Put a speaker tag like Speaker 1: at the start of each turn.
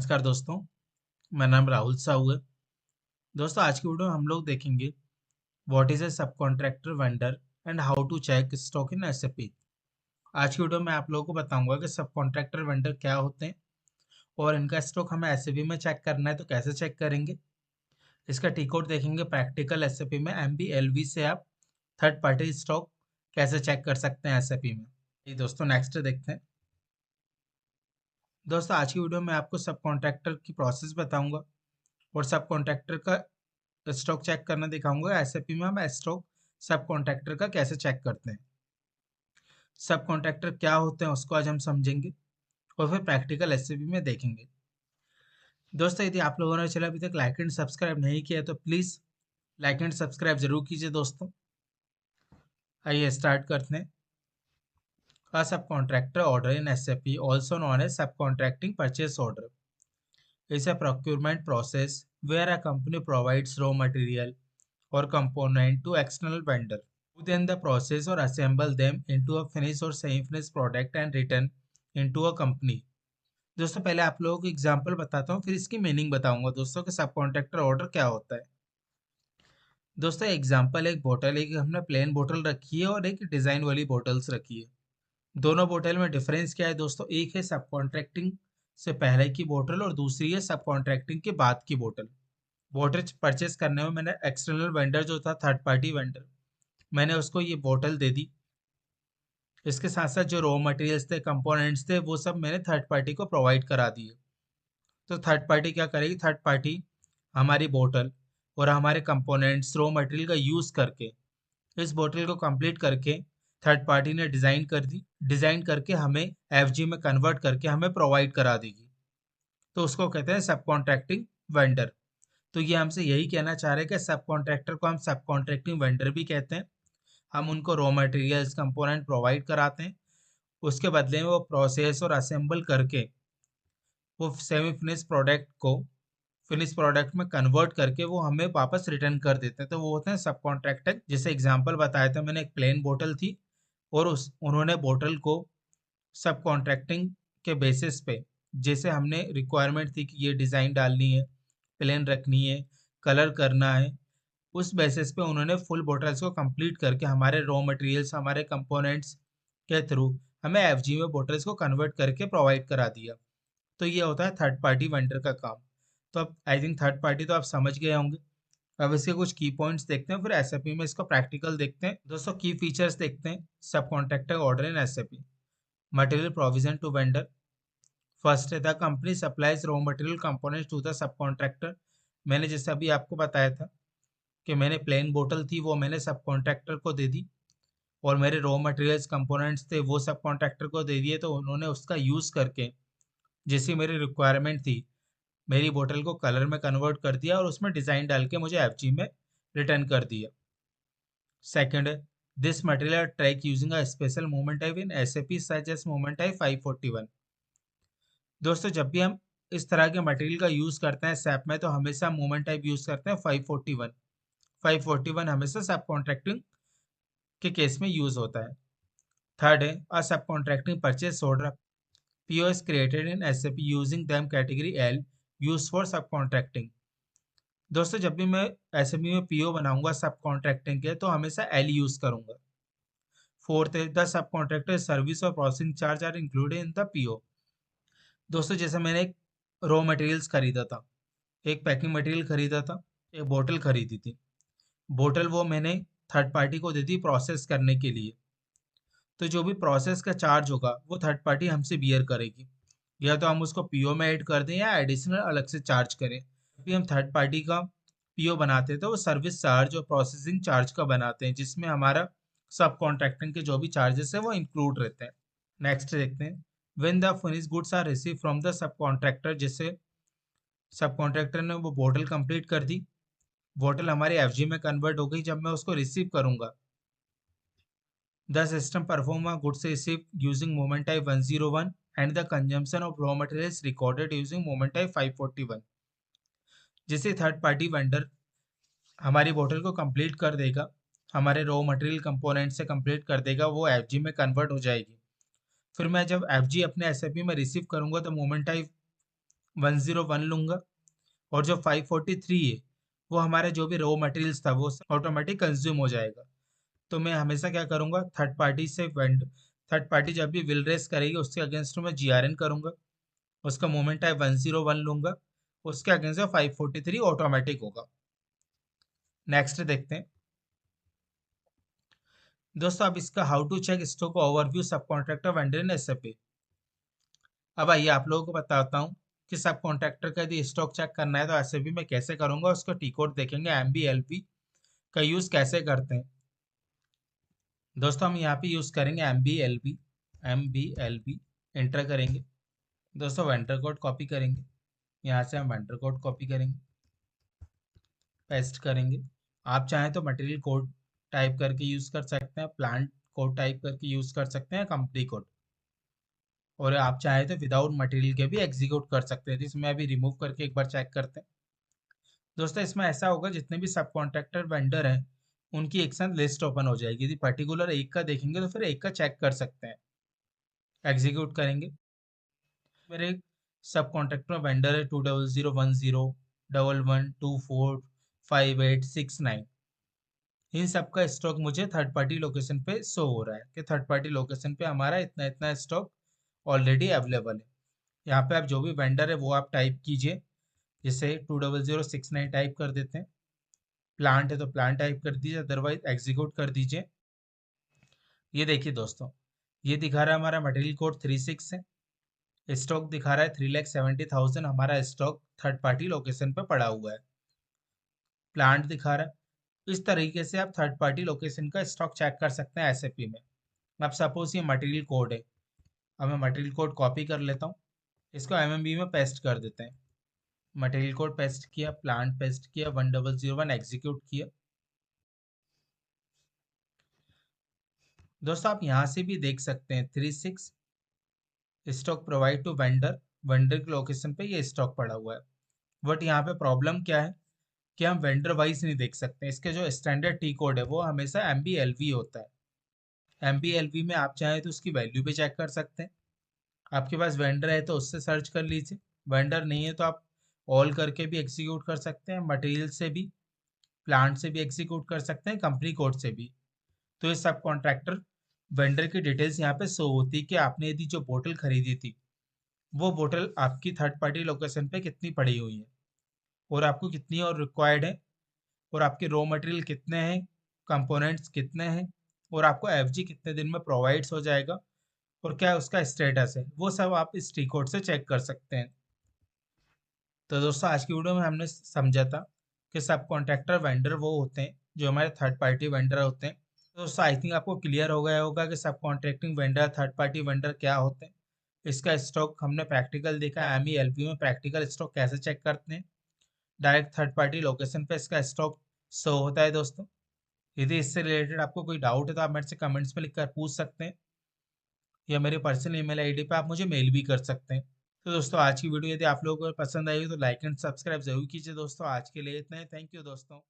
Speaker 1: नमस्कार दोस्तों। मेरा नाम राहुल साहू है। दोस्तों, आज की वीडियो में हम लोग देखेंगे what is a subcontractor vendor and how to check stock in SAP. आज की वीडियो में आप लोगों को बताऊंगा कि सब कॉन्ट्रैक्टर वेंडर क्या होते हैं और इनका स्टॉक हमें एसएपी में चेक करना है तो कैसे चेक करेंगे। इसका टी कोड देखेंगे प्रैक्टिकल एसएपी में। एमबीएलवी से आप थर्ड पार्टी स्टॉक कैसे चेक कर सकते हैं एसएपी में। ये दोस्तों नेक्स्ट देखते हैं। दोस्तों, आज की वीडियो में आपको सब कॉन्ट्रैक्टर की प्रोसेस बताऊंगा और सब कॉन्ट्रैक्टर का स्टॉक चेक करना दिखाऊंगा। एसएपी में हम स्टॉक सब कॉन्ट्रैक्टर का कैसे चेक करते हैं, सब कॉन्ट्रैक्टर क्या होते हैं उसको आज हम समझेंगे और फिर प्रैक्टिकल एसएपी में देखेंगे। दोस्तों, यदि आप लोगों ने चला अभी तक लाइक एंड सब्सक्राइब नहीं किया तो प्लीज लाइक एंड सब्सक्राइब जरूर कीजिए दोस्तों। आइए स्टार्ट करते हैं। A subcontractor order in SAP, also known as subcontracting purchase order, is a procurement process where a company provides raw material or component to external vendor, who then the process or assemble them into a finished or semi-finished product and return into a company। दोस्तों, पहले आप लोगों को example बताता हूँ फिर इसकी meaning बताऊंगा दोस्तों कि सब कॉन्ट्रैक्टर ऑर्डर क्या होता है। दोस्तों, एग्जांपल एक बोतल, एक हमने प्लेन बोतल रखी है और एक डिजाइन वाली बोतल्स रखी है। दोनों बोतल में डिफरेंस क्या है दोस्तों? एक है सब कॉन्ट्रैक्टिंग से पहले की बोतल और दूसरी है सब कॉन्ट्रैक्टिंग के बाद की बोतल। बोतल परचेस करने में मैंने एक्सटर्नल वेंडर जो था, थर्ड पार्टी वेंडर, मैंने उसको ये बोतल दे दी। इसके साथ साथ जो रॉ मटेरियल्स थे, कंपोनेंट्स थे, वो सब मैंने थर्ड पार्टी को प्रोवाइड करा दिए। तो थर्ड पार्टी क्या करेगी? थर्ड पार्टी हमारी बोतल और हमारे कंपोनेंट्स, रॉ मटेरियल का यूज करके इस बोतल को कंप्लीट करके थर्ड पार्टी ने डिजाइन कर दी, डिजाइन करके हमें एफजी में कन्वर्ट करके हमें प्रोवाइड करा देगी। तो उसको कहते हैं सब कॉन्ट्रैक्टिंग वेंडर। तो ये हमसे यही कहना चाह रहे हैं कि सब कॉन्ट्रैक्टर को हम सब कॉन्ट्रैक्टिंग वेंडर भी कहते हैं। हम उनको रॉ मटेरियल्स, कंपोनेंट प्रोवाइड कराते हैं, उसके बदले में वो प्रोसेस और असेंबल करके वो सेमी फिनिश प्रोडक्ट को फिनिश प्रोडक्ट में कन्वर्ट करके वो हमें वापस रिटर्न कर देते हैं। तो वो होते हैं सब कॉन्ट्रैक्टर। जैसे एग्जांपल बताया था मैंने, एक प्लेन बोतल थी और उस उन्होंने बोतल को सब कॉन्ट्रैक्टिंग के बेसिस पे, जैसे हमने रिक्वायरमेंट थी कि ये डिज़ाइन डालनी है, प्लेन रखनी है, कलर करना है, उस बेसिस पे उन्होंने फुल बोटल्स को कंप्लीट करके हमारे रॉ मटेरियल्स, हमारे कंपोनेंट्स के थ्रू हमें एफजी में बोटल्स को कन्वर्ट करके प्रोवाइड करा दिया। तो ये होता है थर्ड पार्टी वेंडर का काम। तो अब आई थिंक थर्ड पार्टी तो आप समझ गए होंगे। अब इसके कुछ की पॉइंट्स देखते हैं, फिर एसएपी में इसको प्रैक्टिकल देखते हैं। दोस्तों, की फीचर्स देखते हैं subcontractor order in SAP. Material provision to vendor. First है the company supplies raw material components to the subcontractor. मैंने जैसे अभी आपको बताया था कि मैंने प्लेन बोतल थी वो मैंने सब कॉन्ट्रैक्टर को दे दी और मेरे रॉ मटेरियल्स कंपोनेंट्स थे वो सब कॉन्ट्रैक्टर को दे दिए। तो उन्होंने उसका यूज़ करके जैसी मेरी रिक्वायरमेंट थी, मेरी बोतल को कलर में कन्वर्ट कर दिया और उसमें डिज़ाइन डाल के मुझे एफजी में रिटर्न कर दिया। सेकंड है this material track using a special moment type in SAP such as moment type 541। दोस्तों, जब भी हम इस तरह के मटेरियल का यूज़ करते हैं सैप में तो हमेशा मोमेंट टाइप यूज़ करते हैं 541। 541 हमेशा सब कॉन्ट्रैक्टिंग के केस में यूज़ होता है। थर्ड है अ सब contracting purchase order. PO is created in SAP using them category L use for सब कॉन्ट्रैक्टिंग। दोस्तों, जब भी मैं एसएपी में पीओ बनाऊंगा सब कॉन्ट्रैक्टिंग के तो हमेशा एल यूज करूंगा। फोर्थ है द सब कॉन्ट्रैक्टर सर्विस और processing charge are included in the PO. दोस्तों, जैसे मैंने एक रॉ मटेरियल्स खरीदा था, एक पैकिंग मटेरियल खरीदा था, एक बोतल खरीदी थी। बोतल वो मैंने थर्ड पार्टी को दी थी प्रोसेस करने के लिए। तो जो भी प्रोसेस का चार्ज होगा वो थर्ड पार्टी हमसे बियर करेगी। या तो हम उसको पीओ में ऐड कर दें या एडिशनल अलग से चार्ज करें। अभी हम थर्ड पार्टी का पीओ बनाते हैं तो वो सर्विस चार्ज और प्रोसेसिंग चार्ज का बनाते हैं, जिसमें हमारा सब कॉन्ट्रैक्टिंग के जो भी चार्जेस है वो इंक्लूड रहते हैं। नेक्स्ट देखते हैं when the finish goods are receive from the subcontractor. जैसे सब कॉन्ट्रैक्टर ने वो बोतल कंप्लीट कर दी, बोतल हमारी एफजी में कन्वर्ट हो गई। जब मैं उसको रिसीव करूंगा, the system perform a goods receipt using moment type 101 and the consumption of raw materials recorded using moment type 541। जिसे थर्ड पार्टी वेंडर हमारी बोतल को कंप्लीट कर देगा, हमारे रॉ मटेरियल कंपोनेंट से कंप्लीट कर देगा, वो एफजी में कन्वर्ट हो जाएगी। फिर मैं जब एफजी अपने एसएपी में रिसीव करूंगा तो मोमेंट टाइप 101 लूंगा, और जो 543 है वो हमारे जो भी रॉ मटेरियल्स था वो ऑटोमेटिक कंज्यूम हो जाएगा। तो मैं हमेशा क्या करूंगा, थर्ड पार्टी से वेंड थर्ड पार्टी जब भी विल रेस करेगी उसके अगेंस्ट में GRN करूंगा, उसका मोमेंट टाइप 101 लूंगा, उसके अगेंस्ट में 543 ऑटोमेटिक होगा। नेक्स्ट देखते हैं दोस्तों, अब इसका how to check stock overview subcontractor vendor in SAP। अब आइए आप लोगों को बताता हूँ कि सब कॉन्ट्रैक्टर का यदि स्टॉक चेक करना है तो SAP में कैसे करूंगा, उसको टी कोड देखेंगे, MBLP का यूज कैसे करते हैं। दोस्तों हम यहाँ पे यूज करेंगे M B L B enter करेंगे। दोस्तों वेंडर कोड कॉपी करेंगे, यहाँ से हम वेंडर कोड कॉपी करेंगे, पेस्ट करेंगे। आप चाहें तो मटेरियल कोड टाइप करके यूज कर सकते हैं, प्लांट कोड टाइप करके यूज कर सकते हैं, कंपनी कोड, और आप चाहें तो विदाउट मटेरियल के भी एग्जीक्यूट कर सकते हैं, जिसमें अभी रिमूव करके एक बार चेक करते हैं। दोस्तों इसमें ऐसा होगा, जितने भी सब कॉन्ट्रैक्टर वेंडर हैं उनकी एक साथ लिस्ट ओपन हो जाएगी। यदि पर्टिकुलर एक का देखेंगे तो फिर एक का चेक कर सकते हैं। एग्जीक्यूट करेंगे। मेरे सब कॉन्ट्रैक्टर वेंडर है 2001011245869। इन सब का स्टॉक मुझे थर्ड पार्टी लोकेशन पे शो हो रहा है कि थर्ड पार्टी लोकेशन पे हमारा इतना इतना स्टॉक ऑलरेडी अवेलेबल है। यहाँ पे आप जो भी वेंडर है वो आप टाइप कीजिए, जैसे 20006 9 टाइप कर देते हैं। प्लांट है तो प्लांट टाइप कर दीजिए, अदरवाइज एग्जीक्यूट कर दीजिए। ये देखिए दोस्तों, ये दिखा रहा है हमारा मटेरियल कोड 36 है, स्टॉक दिखा रहा है 3,70,000, हमारा स्टॉक थर्ड पार्टी लोकेशन पे पड़ा हुआ है। प्लांट दिखा रहा है। इस तरीके से आप थर्ड पार्टी लोकेशन का स्टॉक चेक कर सकते हैं SAP में। अब सपोज ये मटेरियल कोड है, अब मैं मटेरियल कोड कॉपी कर लेता हूँ, इसको MMB में पेस्ट कर देते हैं। मटेरियल कोड पेस्ट किया, प्लांट पेस्ट किया, 1001 एग्जीक्यूट किया। दोस्तों आप यहाँ से भी देख सकते हैं 36 stock provide to vendor, vendor की लोकेशन पे ये स्टॉक पड़ा हुआ है। बट यहाँ पे प्रॉब्लम क्या है कि हम वेंडर वाइज नहीं देख सकते। इसके जो स्टैंडर्ड टी कोड है वो हमेशा MBLV होता है। MBLV में आप चाहें तो उसकी वैल्यू भी चेक कर सकते हैं। आपके पास वेंडर है तो उससे सर्च कर लीजिए, वेंडर नहीं है तो आप ऑल करके भी एग्जीक्यूट कर सकते हैं, मटेरियल से भी, प्लांट से भी एग्जीक्यूट कर सकते हैं, कंपनी कोड से भी। तो ये सब कॉन्ट्रैक्टर वेंडर की डिटेल्स यहाँ पे शो होती है कि आपने यदि जो बोतल खरीदी थी वो बोतल आपकी थर्ड पार्टी लोकेशन पे कितनी पड़ी हुई है, और आपको कितनी और रिक्वायर्ड है, और आपके रॉ मटेरियल कितने हैं, कंपोनेंट्स कितने हैं, और आपको FG कितने दिन में प्रोवाइड्स हो जाएगा, और क्या उसका स्टेटस है, वो सब आप इस टी कोड से चेक कर सकते हैं। तो दोस्तों आज की वीडियो में हमने समझा था कि सब कॉन्ट्रैक्टर वेंडर वो होते हैं जो हमारे थर्ड पार्टी वेंडर होते हैं। तो दोस्तों आई थिंक आपको क्लियर हो गया होगा कि सब contracting vendor, third party vendor क्या होते हैं। इसका स्टॉक हमने प्रैक्टिकल देखा, MELP में प्रैक्टिकल स्टॉक कैसे चेक करते हैं। डायरेक्ट थर्ड पार्टी लोकेशन पे इसका स्टॉक शो होता है दोस्तों। यदि इससे रिलेटेड आपको कोई डाउट है तो आप मेरे से कमेंट्स में लिखकर पूछ सकते हैं, या मेरे पर्सनल ईमेल आईडी पे आप मुझे मेल भी कर सकते हैं। तो दोस्तों आज की वीडियो यदि आप लोगों को पसंद आई तो लाइक एंड सब्सक्राइब जरूर कीजिए। दोस्तों आज के लिए इतना ही, थैंक यू दोस्तों।